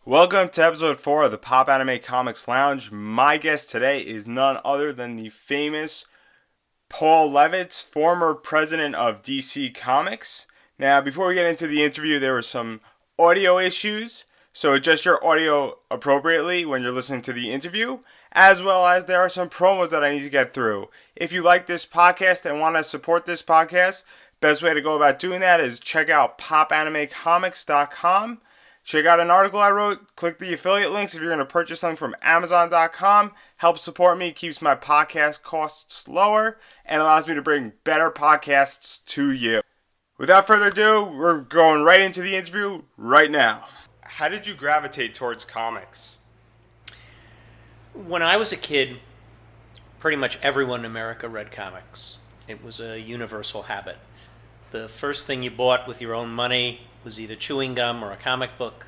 Welcome to episode 4 of the Popanimecomics Lounge. My guest today is none other than the famous Paul Levitz, former president of DC Comics. Now, before we get into the interview, there were some audio issues, so adjust your audio appropriately when you're listening to the interview, as well as there are some promos that I need to get through. If you like this podcast and want to support this podcast, best way to go about doing that is check out popanimecomics.com. Check out an article I wrote. Click the affiliate links if you're going to purchase something from Amazon.com. Helps support me, keeps my podcast costs lower, and allows me to bring better podcasts to you. Without further ado, we're going right into the interview right now. How did you gravitate towards comics? When I was a kid, pretty much everyone in America read comics. It was a universal habit. The first thing you bought with your own money was either chewing gum or a comic book.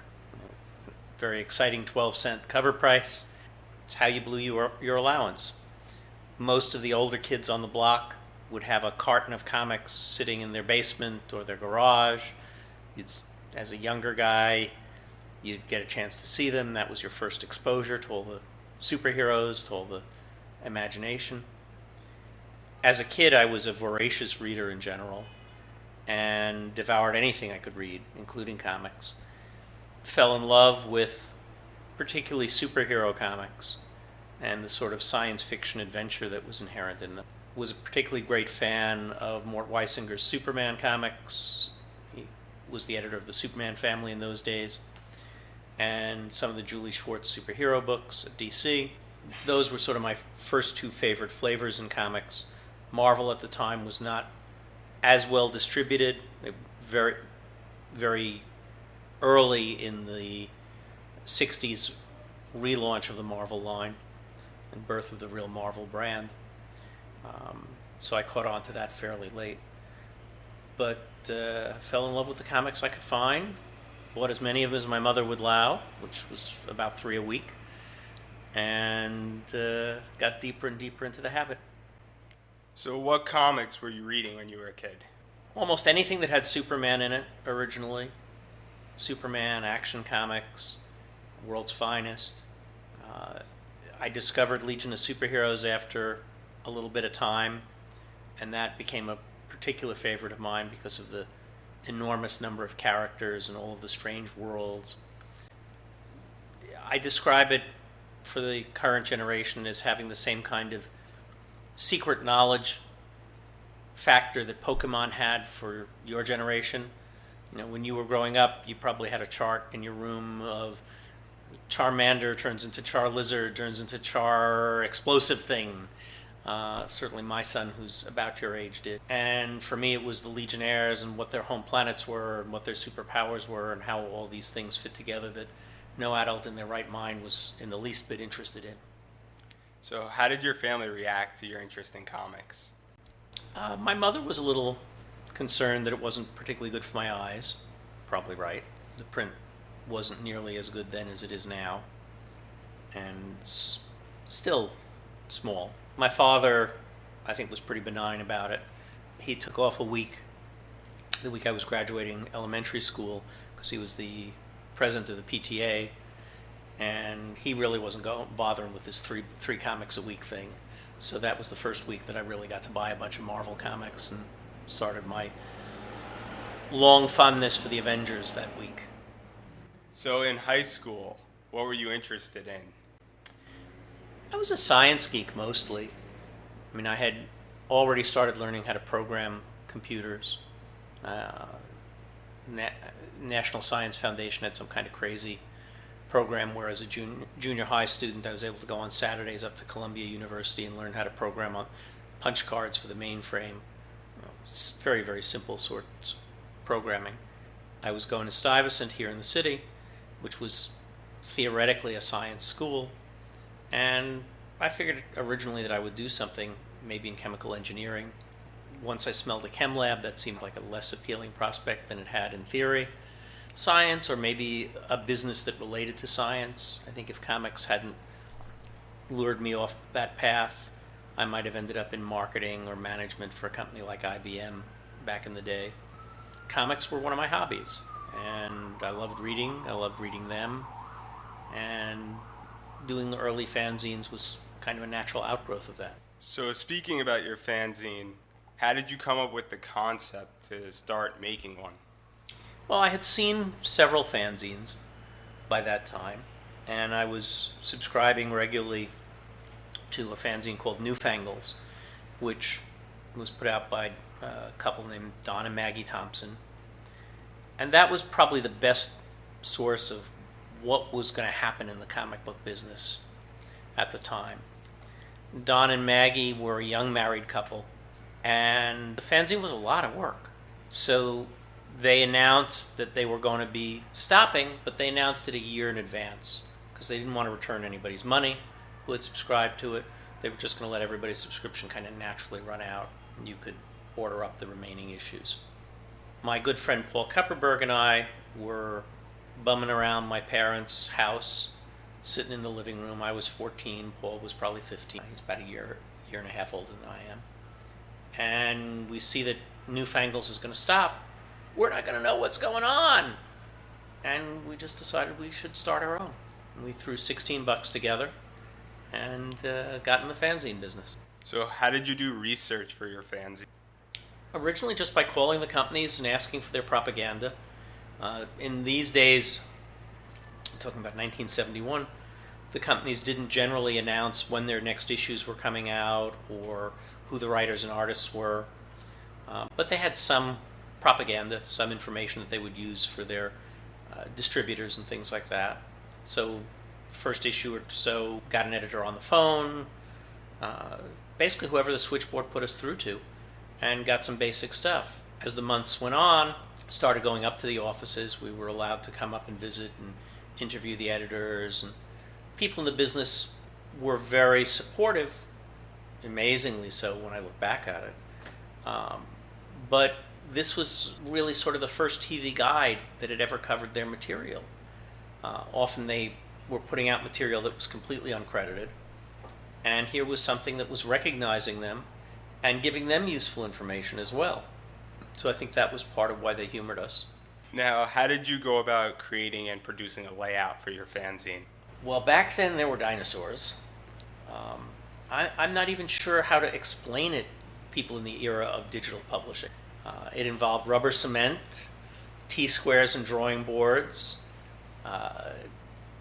Very exciting 12-cent cover price. It's how you blew your allowance. Most of the older kids on the block would have a carton of comics sitting in their basement or their garage. As a younger guy, you'd get a chance to see them. That was your first exposure to all the superheroes, to all the imagination. As a kid, I was a voracious reader in general and devoured anything I could read, including comics. Fell in love with particularly superhero comics and the sort of science fiction adventure that was inherent in them. Was a particularly great fan of Mort Weisinger's Superman comics. He was the editor of the Superman family in those days, and some of the Julie Schwartz superhero books at DC. Those were sort of my first two favorite flavors in comics. Marvel at the time was not as well distributed. Very, very early in the 60s relaunch of the Marvel line and birth of the real Marvel brand. So I caught on to that fairly late. But fell in love with the comics I could find. Bought as many of them as my mother would allow, which was about 3 a week. And got deeper and deeper into the habit. So what comics were you reading when you were a kid? Almost anything that had Superman in it originally. Superman, Action Comics, World's Finest. I discovered Legion of Superheroes after a little bit of time, and that became a particular favorite of mine because of the enormous number of characters and all of the strange worlds. I describe it for the current generation as having the same kind of secret knowledge factor that Pokemon had for your generation. You know, when you were growing up, you probably had a chart in your room of Charmander turns into Charlizard, turns into Char explosive thing. Certainly my son, who's about your age, did. And for me, it was the Legionnaires and what their home planets were and what their superpowers were and how all these things fit together that no adult in their right mind was in the least bit interested in. So how did your family react to your interest in comics? My mother was a little concerned that it wasn't particularly good for my eyes. Probably right. The print wasn't nearly as good then as it is now. And it's still small. My father, I think, was pretty benign about it. He took off a week, the week I was graduating elementary school, because he was the president of the PTA, and he really wasn't bothering with this three comics a week thing. So that was the first week that I really got to buy a bunch of Marvel comics and started my long fondness for the Avengers that week. So in high school, what were you interested in? I was a science geek mostly. I mean, I had already started learning how to program computers. National Science Foundation had some kind of crazy program where as a junior high student I was able to go on Saturdays up to Columbia University and learn how to program on punch cards for the mainframe. Very, very simple sorts of programming. I was going to Stuyvesant here in the city, which was theoretically a science school, and I figured originally that I would do something maybe in chemical engineering. Once I smelled a chem lab, that seemed like a less appealing prospect than it had in theory. Science, or maybe a business that related to science. I think if comics hadn't lured me off that path, I might have ended up in marketing or management for a company like IBM back in the day. Comics were one of my hobbies, and I loved reading them. and doing the early fanzines was kind of a natural outgrowth of that. So speaking about your fanzine, how did you come up with the concept to start making one? Well, I had seen several fanzines by that time, and I was subscribing regularly to a fanzine called Newfangles, which was put out by a couple named Don and Maggie Thompson. And that was probably the best source of what was going to happen in the comic book business at the time. Don and Maggie were a young married couple, and the fanzine was a lot of work. So they announced that they were going to be stopping, but they announced it a year in advance because they didn't want to return anybody's money who had subscribed to it. They were just going to let everybody's subscription kind of naturally run out, and you could order up the remaining issues. My good friend Paul Kupperberg and I were bumming around my parents' house, sitting in the living room. I was 14, Paul was probably 15. He's about a year and a half older than I am. And we see that Newfangles is going to stop. We're not going to know what's going on. And we just decided we should start our own. And we threw $16 together and got in the fanzine business. So how did you do research for your fanzine? Originally just by calling the companies and asking for their propaganda. In these days, talking about 1971, the companies didn't generally announce when their next issues were coming out or who the writers and artists were. But they had some propaganda, some information that they would use for their distributors and things like that. So first issue or so got an editor on the phone, basically whoever the switchboard put us through to, and got some basic stuff. As the months went on, started going up to the offices. We were allowed to come up and visit and interview the editors, and people in the business were very supportive, amazingly so when I look back at it. But this was really sort of the first TV guide that had ever covered their material. Often they were putting out material that was completely uncredited, and here was something that was recognizing them and giving them useful information as well. So I think that was part of why they humored us. Now, how did you go about creating and producing a layout for your fanzine? Well, back then there were dinosaurs. I'm not even sure how to explain it, people in the era of digital publishing. It involved rubber cement, T-squares and drawing boards,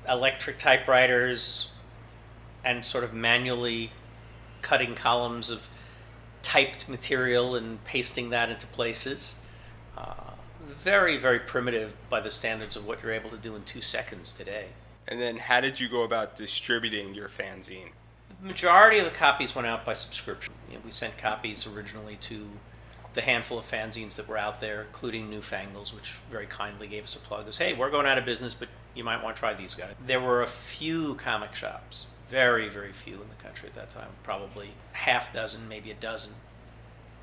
electric typewriters, and sort of manually cutting columns of typed material and pasting that into places. Very, very primitive by the standards of what you're able to do in 2 seconds today. And then how did you go about distributing your fanzine? The majority of the copies went out by subscription. We sent copies originally to the handful of fanzines that were out there, including Newfangles, which very kindly gave us a plug as, hey, we're going out of business, but you might want to try these guys. There were a few comic shops, very, very few in the country at that time, probably half dozen, maybe a dozen.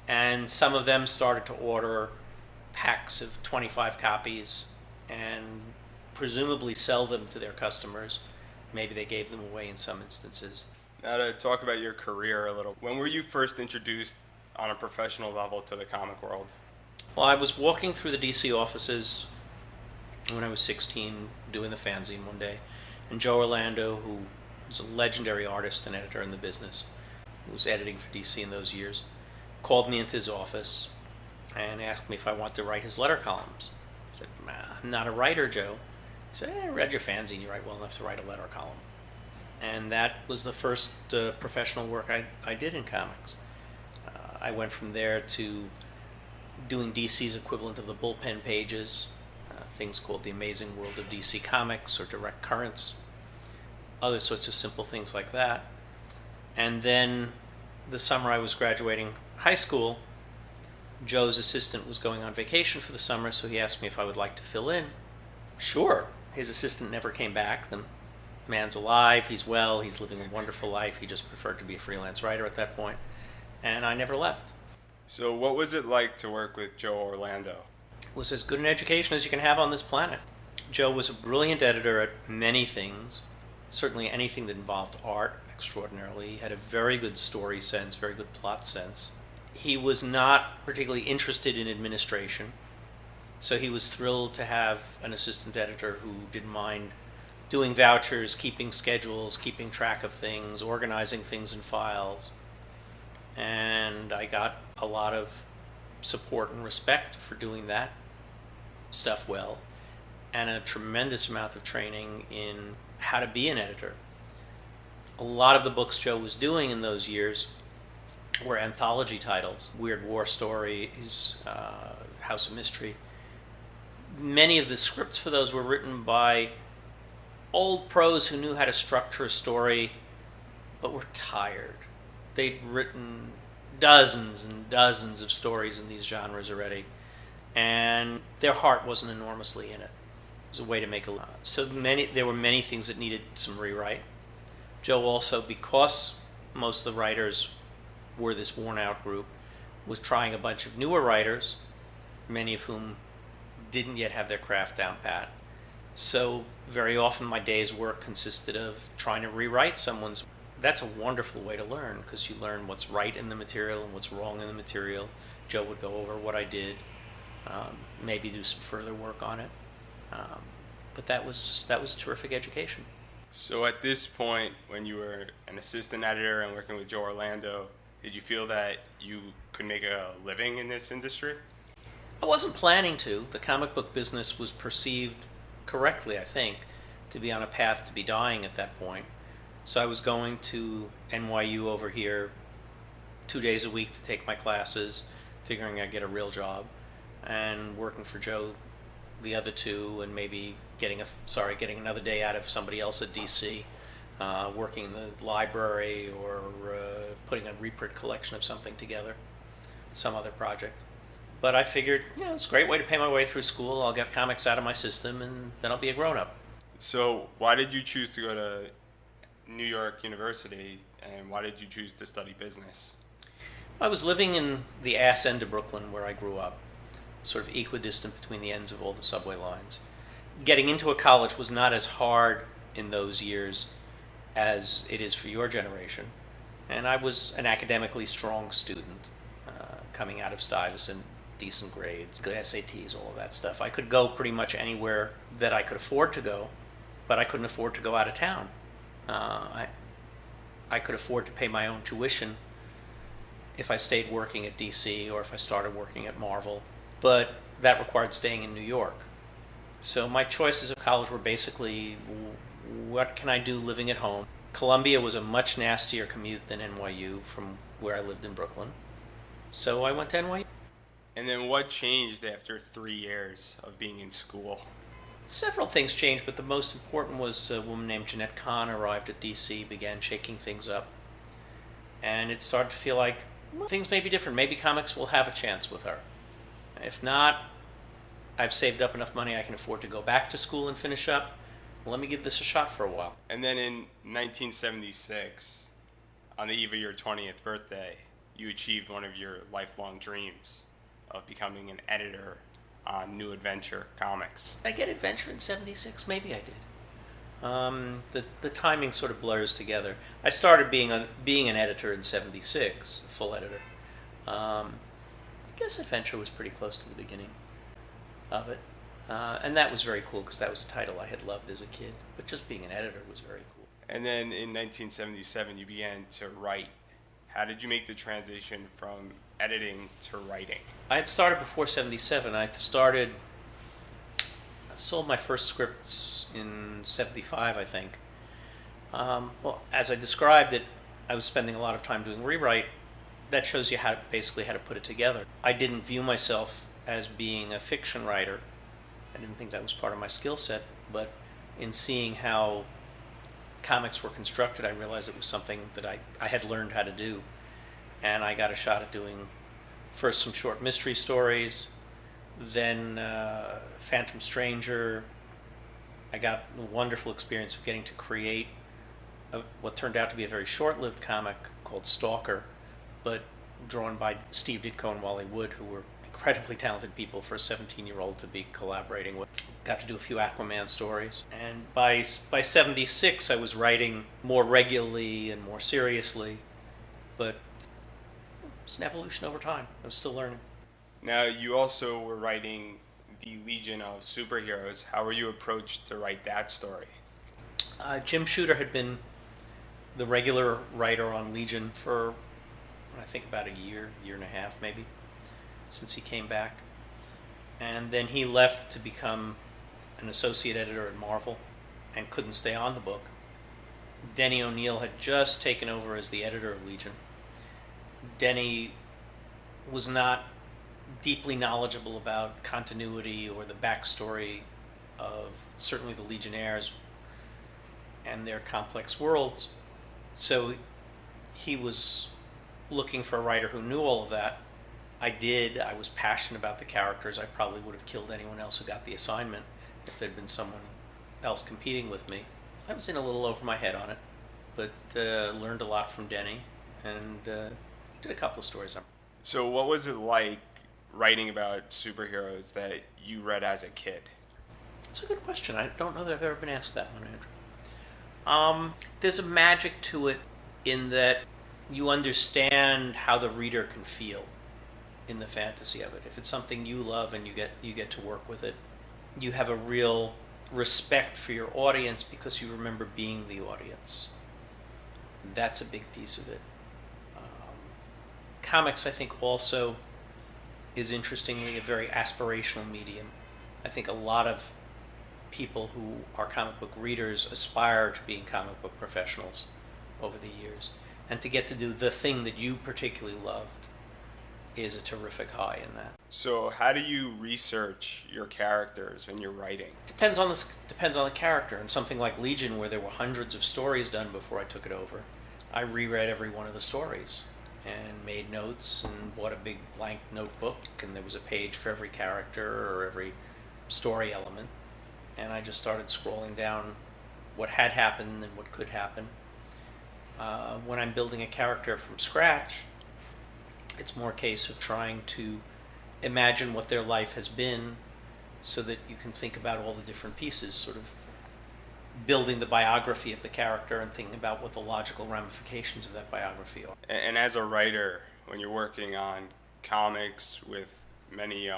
And some of them started to order packs of 25 copies and presumably sell them to their customers. Maybe they gave them away in some instances. Now to talk about your career a little, when were you first introduced on a professional level to the comic world? Well, I was walking through the DC offices when I was 16 doing the fanzine one day, and Joe Orlando, who was a legendary artist and editor in the business, who was editing for DC in those years, called me into his office and asked me if I wanted to write his letter columns. I said, I'm not a writer, Joe. He said, I read your fanzine, you write well enough to write a letter column. And that was the first professional work I did in comics. I went from there to doing DC's equivalent of the bullpen pages, things called The Amazing World of DC Comics or Direct Currents, other sorts of simple things like that. And then the summer I was graduating high school, Joe's assistant was going on vacation for the summer, so he asked me if I would like to fill in. Sure. His assistant never came back. The man's alive, he's well, he's living a wonderful life. He just preferred to be a freelance writer at that point. And I never left. So what was it like to work with Joe Orlando? It was as good an education as you can have on this planet. Joe was a brilliant editor at many things, certainly anything that involved art extraordinarily. He had a very good story sense, very good plot sense. He was not particularly interested in administration, so he was thrilled to have an assistant editor who didn't mind doing vouchers, keeping schedules, keeping track of things, organizing things in files. And I got a lot of support and respect for doing that stuff well, and a tremendous amount of training in how to be an editor. A lot of the books Joe was doing in those years were anthology titles, Weird War Stories, House of Mystery. Many of the scripts for those were written by old pros who knew how to structure a story, but were tired. They'd written dozens and dozens of stories in these genres already, and their heart wasn't enormously in it. It was a way to make a... there were many things that needed some rewrite. Joe also, because most of the writers were this worn-out group, was trying a bunch of newer writers, many of whom didn't yet have their craft down pat. So very often my day's work consisted of trying to rewrite someone's... That's a wonderful way to learn, because you learn what's right in the material and what's wrong in the material. Joe would go over what I did, maybe do some further work on it. But that was terrific education. So at this point, when you were an assistant editor and working with Joe Orlando, did you feel that you could make a living in this industry? I wasn't planning to. The comic book business was perceived correctly, I think, to be on a path to be dying at that point. So I was going to NYU over here 2 days a week to take my classes, figuring I'd get a real job, and working for Joe the other two, and maybe getting another day out of somebody else at DC, working in the library, or putting a reprint collection of something together, some other project. But I figured, it's a great way to pay my way through school. I'll get comics out of my system, and then I'll be a grown-up. So why did you choose to go to New York University, and why did you choose to study business? I was living in the ass end of Brooklyn, where I grew up, sort of equidistant between the ends of all the subway lines. Getting into a college was not as hard in those years as it is for your generation, and I was an academically strong student, coming out of Stuyvesant, decent grades, good SATs, all of that stuff. I could go pretty much anywhere that I could afford to go, but I couldn't afford to go out of town. I could afford to pay my own tuition if I stayed working at DC or if I started working at Marvel, but that required staying in New York. So my choices of college were basically, what can I do living at home? Columbia was a much nastier commute than NYU from where I lived in Brooklyn. So I went to NYU. And then what changed after 3 years of being in school? Several things changed, but the most important was a woman named Jeanette Kahn arrived at DC, began shaking things up. And it started to feel like things may be different. Maybe comics will have a chance with her. If not, I've saved up enough money I can afford to go back to school and finish up. Let me give this a shot for a while. And then in 1976, on the eve of your 20th birthday, you achieved one of your lifelong dreams of becoming an editor on New Adventure Comics. Did I get Adventure in 76? Maybe I did. The timing sort of blurs together. I started being an editor in 76, a full editor. I guess Adventure was pretty close to the beginning of it. And that was very cool because that was a title I had loved as a kid. But just being an editor was very cool. And then in 1977, you began to write. How did you make the transition from editing to writing? I had started before 77. I sold my first scripts in 75, I think. Well, as I described it, I was spending a lot of time doing rewrite. That shows you how to put it together. I didn't view myself as being a fiction writer. I didn't think that was part of my skill set, but in seeing how comics were constructed, I realized it was something that I had learned how to do. And I got a shot at doing first some short mystery stories, then Phantom Stranger. I got a wonderful experience of getting to create what turned out to be a very short-lived comic called Stalker, but drawn by Steve Ditko and Wally Wood, who were incredibly talented people for a 17-year-old to be collaborating with. Got to do a few Aquaman stories. And by 76, I was writing more regularly and more seriously, but it's an evolution over time. I'm still learning. Now, you also were writing the Legion of Superheroes. How were you approached to write that story? Jim Shooter had been the regular writer on Legion for, I think, about a year and a half maybe, since he came back. And then he left to become an associate editor at Marvel and couldn't stay on the book. Denny O'Neil had just taken over as the editor of Legion. Denny was not deeply knowledgeable about continuity or the backstory of certainly the Legionnaires and their complex worlds. So he was looking for a writer who knew all of that. I did. I was passionate about the characters. I probably would have killed anyone else who got the assignment if there'd been someone else competing with me. I was in a little over my head on it, but learned a lot from Denny and did a couple of stories on it. So what was it like writing about superheroes that you read as a kid? That's a good question. I don't know that I've ever been asked that one, Andrew. There's a magic to it in that you understand how the reader can feel in the fantasy of it. If it's something you love and you get to work with it, you have a real respect for your audience because you remember being the audience. That's a big piece of it. Comics, I think, also is interestingly a very aspirational medium. I think a lot of people who are comic book readers aspire to being comic book professionals over the years. And to get to do the thing that you particularly loved is a terrific high in that. So how do you research your characters when you're writing? Depends on the character. In something like Legion, where there were hundreds of stories done before I took it over, I reread every one of the stories and made notes and bought a big blank notebook, and there was a page for every character or every story element, and I just started scrolling down what had happened and what could happen. When I'm building a character from scratch, it's more a case of trying to imagine what their life has been so that you can think about all the different pieces, sort of building the biography of the character and thinking about what the logical ramifications of that biography are. And as a writer, when you're working on comics with many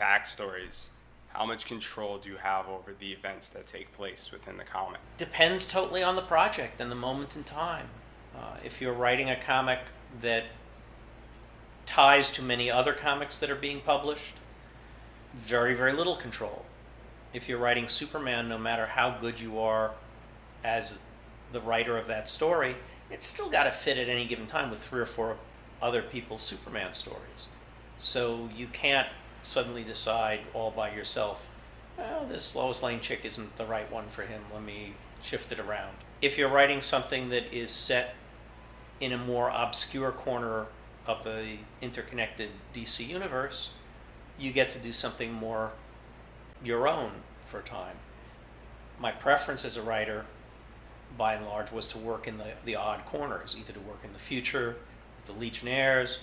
backstories, how much control do you have over the events that take place within the comic? Depends totally on the project and the moment in time. If you're writing a comic that ties to many other comics that are being published, very, very little control. If you're writing Superman, no matter how good you are as the writer of that story, it's still got to fit at any given time with 3 or 4 other people's Superman stories. So you can't suddenly decide all by yourself, well, this Lois Lane chick isn't the right one for him, let me shift it around. If you're writing something that is set in a more obscure corner of the interconnected DC universe, you get to do something more your own for a time. My preference as a writer, by and large, was to work in the odd corners, either to work in the future with the Legionnaires,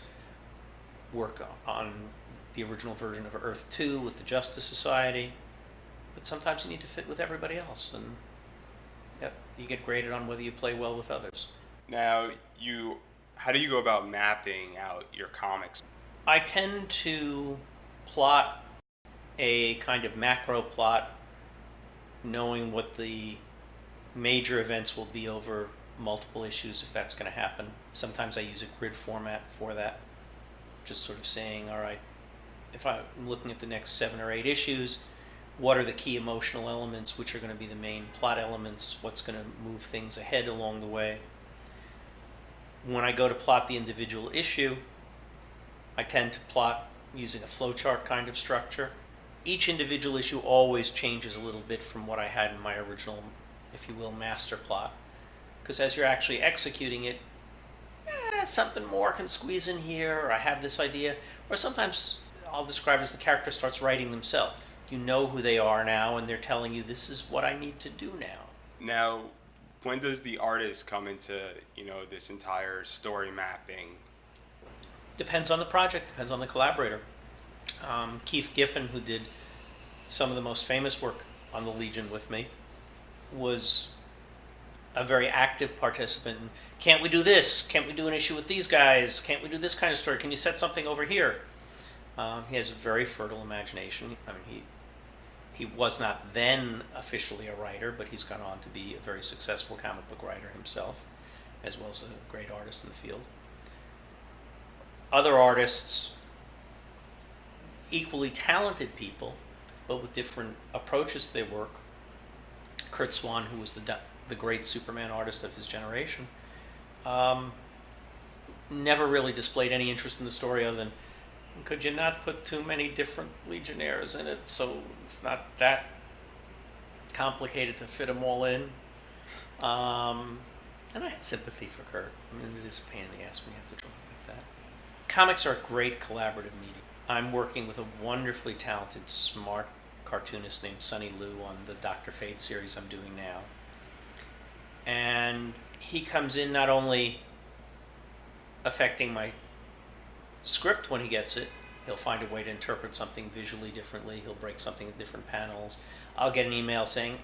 work on the original version of Earth 2 with the Justice Society, but sometimes you need to fit with everybody else, and you get graded on whether you play well with others. Now, how do you go about mapping out your comics? I tend to plot a kind of macro plot, knowing what the major events will be over multiple issues if that's going to happen. Sometimes I use a grid format for that, just sort of saying, all right, if I'm looking at the next 7 or 8 issues, what are the key emotional elements, which are going to be the main plot elements, what's going to move things ahead along the way. When I go to plot the individual issue, I tend to plot using a flowchart kind of structure. Each individual issue always changes a little bit from what I had in my original, if you will, master plot. Because as you're actually executing it, something more can squeeze in here, or I have this idea. Or sometimes I'll describe it as the character starts writing themselves. You know who they are now, and they're telling you, this is what I need to do now. Now, when does the artist come into, this entire story mapping? Depends on the project, depends on the collaborator. Keith Giffen, who did some of the most famous work on the Legion with me, was a very active participant. Can't we do this? Can't we do an issue with these guys? Can't we do this kind of story? Can you set something over here? He has a very fertile imagination. I mean, He was not then officially a writer, but he's gone on to be a very successful comic book writer himself, as well as a great artist in the field. Other artists, equally talented people, but with different approaches to their work. Kurt Swan, who was the great Superman artist of his generation, never really displayed any interest in the story other than, could you not put too many different Legionnaires in it so it's not that complicated to fit them all in? And I had sympathy for Kurt. I mean, it is a pain in the ass when you have to draw like that. Comics are a great collaborative medium. I'm working with a wonderfully talented, smart cartoonist named Sonny Liu on the Dr. Fate series I'm doing now. And he comes in not only affecting my script when he gets it, he'll find a way to interpret something visually differently, he'll break something in different panels. I'll get an email saying,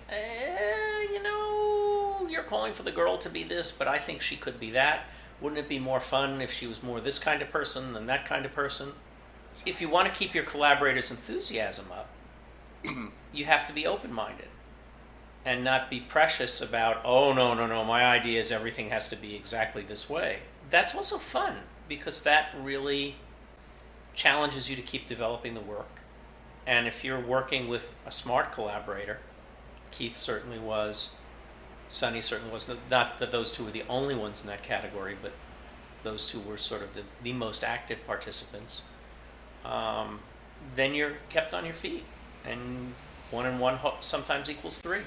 you're calling for the girl to be this, but I think she could be that. Wouldn't it be more fun if she was more this kind of person than that kind of person? If you want to keep your collaborators' enthusiasm up, you have to be open-minded and not be precious about, oh, no, my idea is everything has to be exactly this way. That's also fun, because that really challenges you to keep developing the work. And if you're working with a smart collaborator, Keith certainly was, Sonny certainly was, not that those two were the only ones in that category, but those two were sort of the most active participants, then you're kept on your feet. And 1 and 1 sometimes equals 3.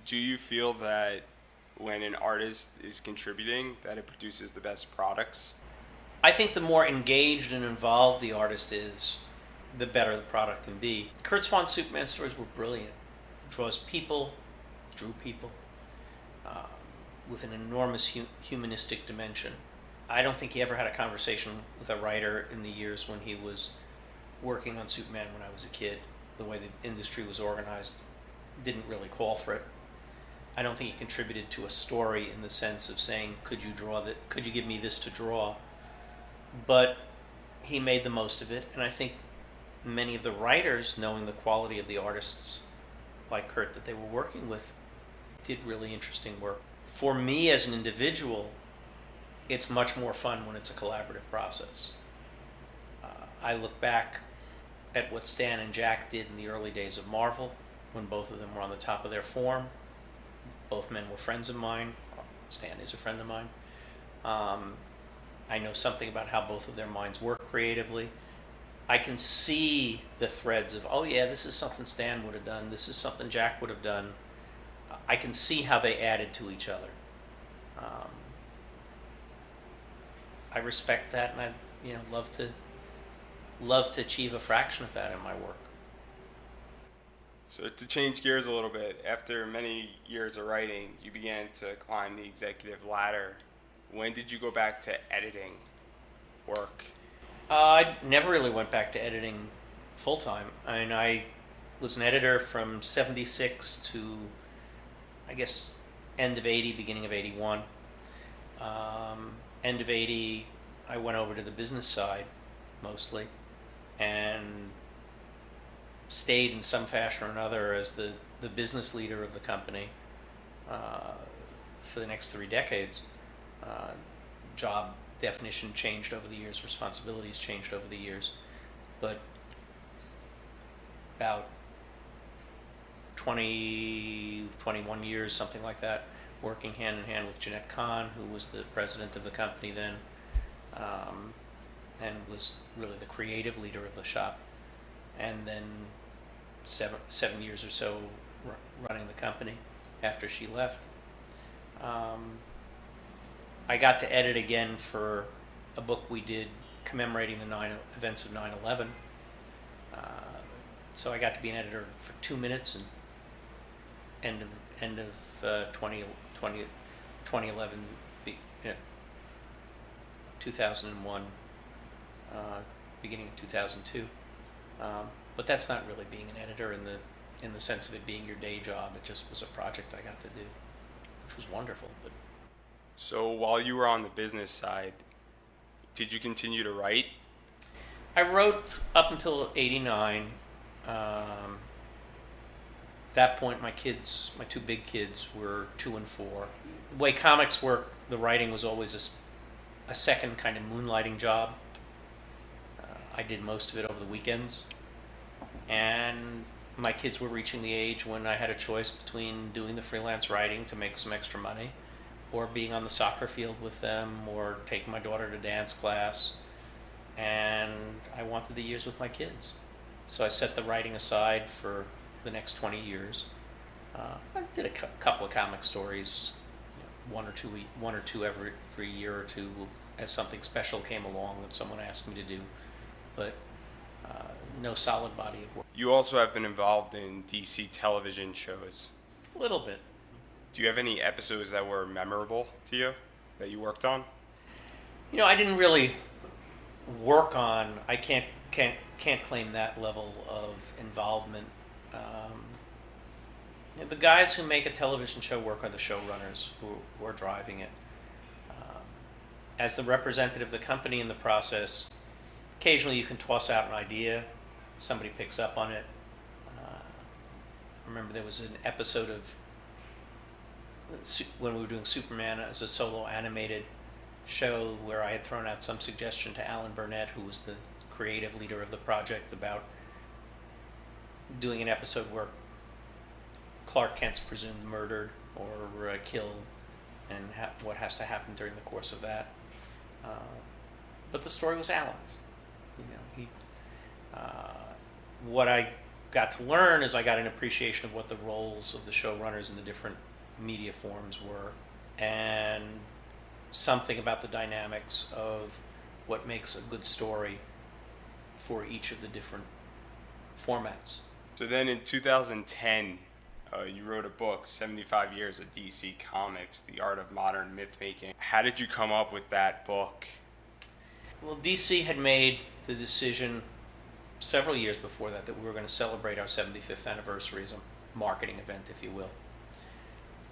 Do you feel that when an artist is contributing, that it produces the best products? I think the more engaged and involved the artist is, the better the product can be. Kurt Swan's Superman stories were brilliant. Draws people, drew people, with an enormous humanistic dimension. I don't think he ever had a conversation with a writer in the years when he was working on Superman when I was a kid. The way the industry was organized didn't really call for it. I don't think he contributed to a story in the sense of saying, could you give me this to draw? But he made the most of it, and I think many of the writers, knowing the quality of the artists like Kurt that they were working with, did really interesting work. For me as an individual, it's much more fun when it's a collaborative process. I look back at what Stan and Jack did in the early days of Marvel, when both of them were on the top of their form. Both men were friends of mine. Stan is a friend of mine. I know something about how both of their minds work creatively. I can see the threads of, oh yeah, this is something Stan would have done, this is something Jack would have done. I can see how they added to each other. I respect that, and I love to achieve a fraction of that in my work. So to change gears a little bit, after many years of writing, you began to climb the executive ladder. When did you go back to editing work? I never really went back to editing full-time. I mean, I was an editor from 76 to, I guess, end of 80, beginning of 81. End of 80, I went over to the business side, mostly, and stayed in some fashion or another as the business leader of the company for the next 3 decades. Job definition changed over the years, responsibilities changed over the years, but about 21 years, something like that, working hand in hand with Jeanette Kahn, who was the president of the company then, and was really the creative leader of the shop, and then 7 years or so running the company after she left. I got to edit again for a book we did commemorating the 9 events of 9/11. So I got to be an editor for 2 minutes, and end of 2011, 2001, beginning of 2002. But that's not really being an editor in the sense of it being your day job. It just was a project I got to do, which was wonderful. But So while you were on the business side, did you continue to write? I wrote up until 89. that point, my two big kids, were 2 and 4. The way comics work, the writing was always a second kind of moonlighting job. I did most of it over the weekends. And my kids were reaching the age when I had a choice between doing the freelance writing to make some extra money, or being on the soccer field with them, or taking my daughter to dance class. And I wanted the years with my kids. So I set the writing aside for the next 20 years. I did a couple of comic stories, one or two every year or two, as something special came along that someone asked me to do. But no solid body of work. You also have been involved in DC television shows. A little bit. Do you have any episodes that were memorable to you that you worked on? I didn't really work on. I can't claim that level of involvement. The guys who make a television show work are the showrunners who are driving it. As the representative of the company in the process, occasionally you can toss out an idea, somebody picks up on it. I remember there was an episode of when we were doing Superman as a solo animated show where I had thrown out some suggestion to Alan Burnett, who was the creative leader of the project, about doing an episode where Clark Kent's presumed murdered or killed, and what has to happen during the course of that. But the story was Alan's. What I got to learn is I got an appreciation of what the roles of the showrunners in the different media forms were, and something about the dynamics of what makes a good story for each of the different formats. So then in 2010, you wrote a book, 75 Years of DC Comics, The Art of Modern Myth-Making. How did you come up with that book? Well, DC had made the decision several years before that we were going to celebrate our 75th anniversary as a marketing event, if you will.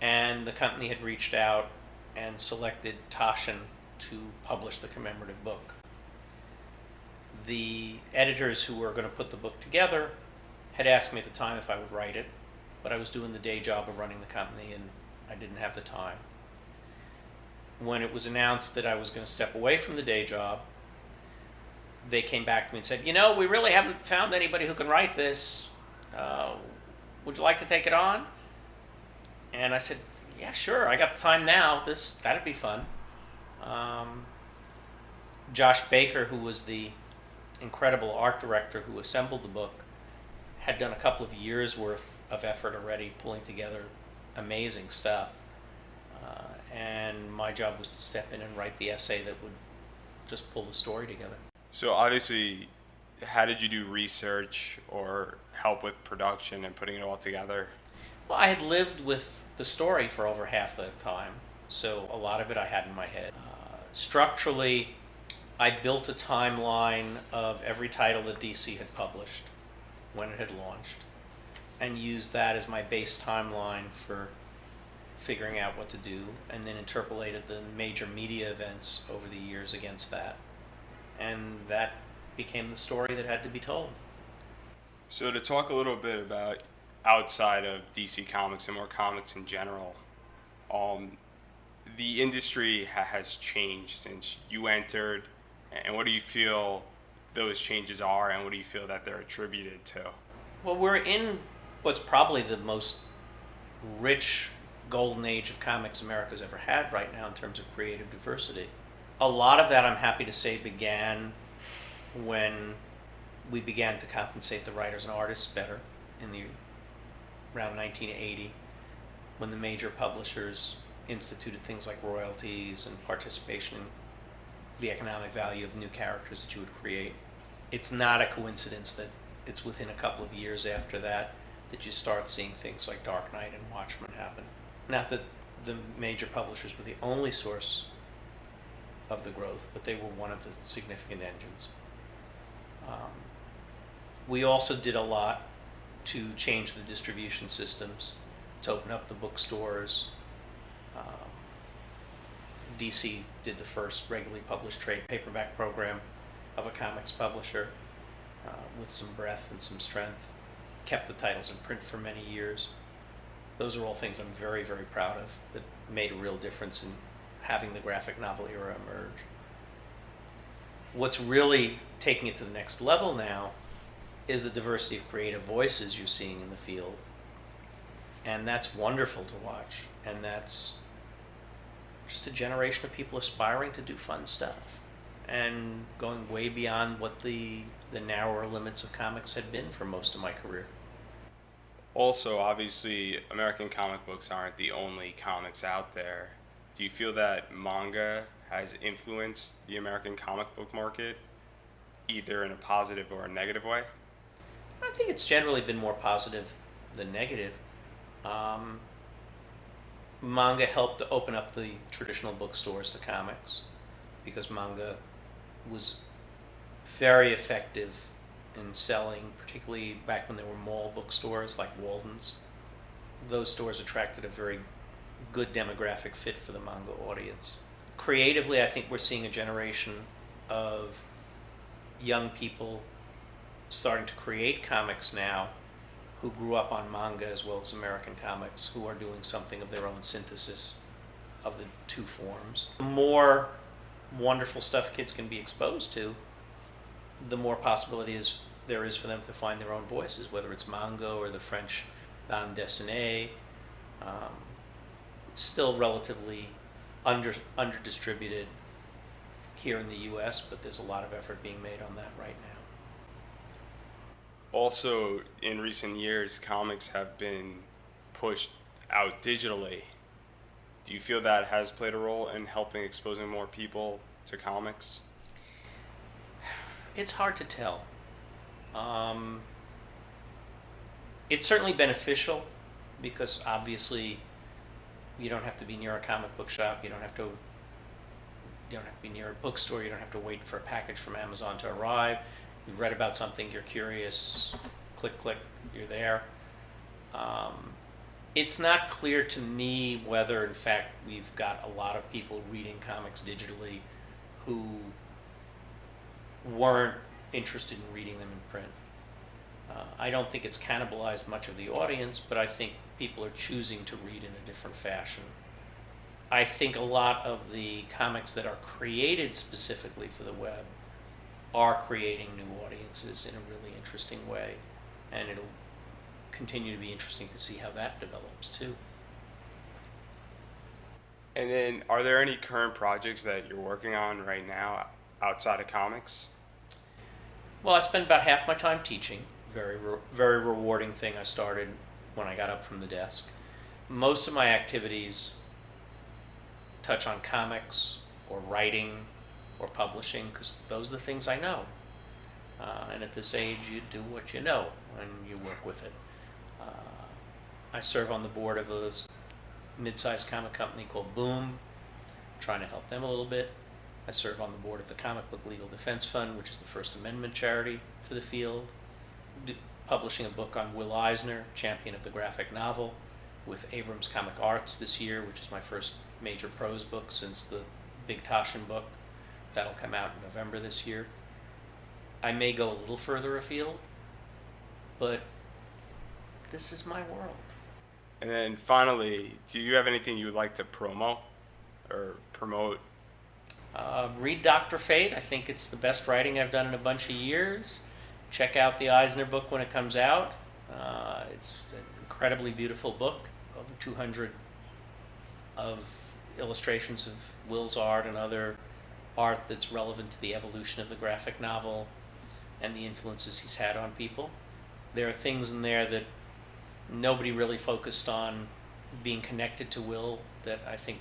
And the company had reached out and selected Taschen to publish the commemorative book. The editors who were going to put the book together had asked me at the time if I would write it, but I was doing the day job of running the company and I didn't have the time. When it was announced that I was going to step away from the day job, they came back to me and said, we really haven't found anybody who can write this. Would you like to take it on? And I said, yeah, sure, I got the time now. That'd be fun. Josh Baker, who was the incredible art director who assembled the book, had done a couple of years worth of effort already pulling together amazing stuff. And my job was to step in and write the essay that would just pull the story together. So obviously, how did you do research or help with production and putting it all together? Well, I had lived with the story for over half the time, so a lot of it I had in my head. Structurally, I built a timeline of every title that DC had published when it had launched, and used that as my base timeline for figuring out what to do, and then interpolated the major media events over the years against that. And that became the story that had to be told. So to talk a little bit about outside of DC Comics and more comics in general, the industry has changed since you entered, and what do you feel those changes are, and what do you feel that they're attributed to? Well, we're in what's probably the most rich golden age of comics America's ever had right now in terms of creative diversity. A lot of that, I'm happy to say, began when we began to compensate the writers and artists better around 1980, when the major publishers instituted things like royalties and participation in the economic value of new characters that you would create. It's not a coincidence that it's within a couple of years after that you start seeing things like Dark Knight and Watchmen happen. Not that the major publishers were the only source of the growth, but they were one of the significant engines. We also did a lot to change the distribution systems, to open up the bookstores. DC did the first regularly published trade paperback program of a comics publisher with some breadth and some strength. kept the titles in print for many years. Those are all things I'm very, very proud of that made a real difference in having the graphic novel era emerge. What's really taking it to the next level now is the diversity of creative voices you're seeing in the field. And that's wonderful to watch. And that's just a generation of people aspiring to do fun stuff and going way beyond what the narrower limits of comics had been for most of my career. Also, obviously, American comic books aren't the only comics out there. Do you feel that manga has influenced the American comic book market, either in a positive or a negative way? I think it's generally been more positive than negative. Manga helped to open up the traditional bookstores to comics because manga was very effective in selling, particularly back when there were mall bookstores like Walden's. Those stores attracted a very good demographic fit for the manga audience. Creatively, I think we're seeing a generation of young people starting to create comics now who grew up on manga as well as American comics, who are doing something of their own synthesis of the two forms. The more wonderful stuff kids can be exposed to, the more possibilities there is for them to find their own voices, whether it's manga or the French bande dessinée. It's still relatively under distributed here in the U.S., but there's a lot of effort being made on that right now. Also, in recent years, comics have been pushed out digitally. Do you feel that has played a role in helping exposing more people to comics? It's hard to tell. It's certainly beneficial because obviously you don't have to be near a comic book shop. You don't have to be near a bookstore. You don't have to wait for a package from Amazon to arrive. You've read about something, you're curious, click, you're there. It's not clear to me whether, in fact, we've got a lot of people reading comics digitally who weren't interested in reading them in print. I don't think it's cannibalized much of the audience, but I think people are choosing to read in a different fashion. I think a lot of the comics that are created specifically for the web are creating new audiences in a really interesting way, and it'll continue to be interesting to see how that develops too. And then, are there any current projects that you're working on right now outside of comics? Well, I spend about half my time teaching. Very rewarding thing I started when I got up from the desk. Most of my activities touch on comics or writing or publishing because those are the things I know. And at this age, you do what you know and you work with it. I serve on the board of a mid-sized comic company called Boom, trying to help them a little bit. I serve on the board of the Comic Book Legal Defense Fund, which is the First Amendment charity for the field. Publishing a book on Will Eisner, champion of the graphic novel, with Abrams Comic Arts this year, which is my first major prose book since the Big Taschen book. That'll come out in November this year. I may go a little further afield, but this is my world. And then finally, do you have anything you would like to promote? Read Dr. Fate. I think it's the best writing I've done in a bunch of years. Check out the Eisner book when it comes out. It's an incredibly beautiful book, over 200 of illustrations of Will's art and other art that's relevant to the evolution of the graphic novel and the influences he's had on people. There are things in there that nobody really focused on being connected to Will that I think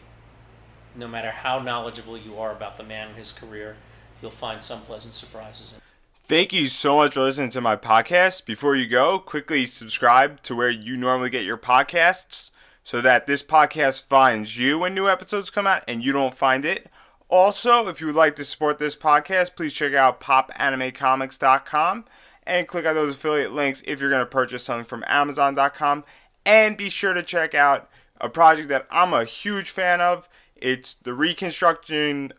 no matter how knowledgeable you are about the man and his career, you'll find some pleasant surprises in it. Thank you so much for listening to my podcast. Before you go, quickly subscribe to where you normally get your podcasts so that this podcast finds you when new episodes come out and you don't find it. Also, if you would like to support this podcast, please check out Popanimecomics.com and click on those affiliate links if you're going to purchase something from Amazon.com. And be sure to check out a project that I'm a huge fan of. It's the reconstruction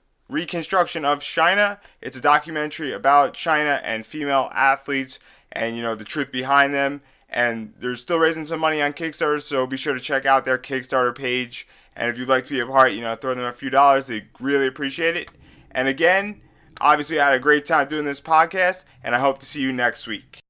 of China. It's a documentary about China and female athletes and, the truth behind them. and they're still raising some money on Kickstarter, so be sure to check out their Kickstarter page. And if you'd like to be a part, throw them a few dollars. They really appreciate it. And again, obviously I had a great time doing this podcast, and I hope to see you next week.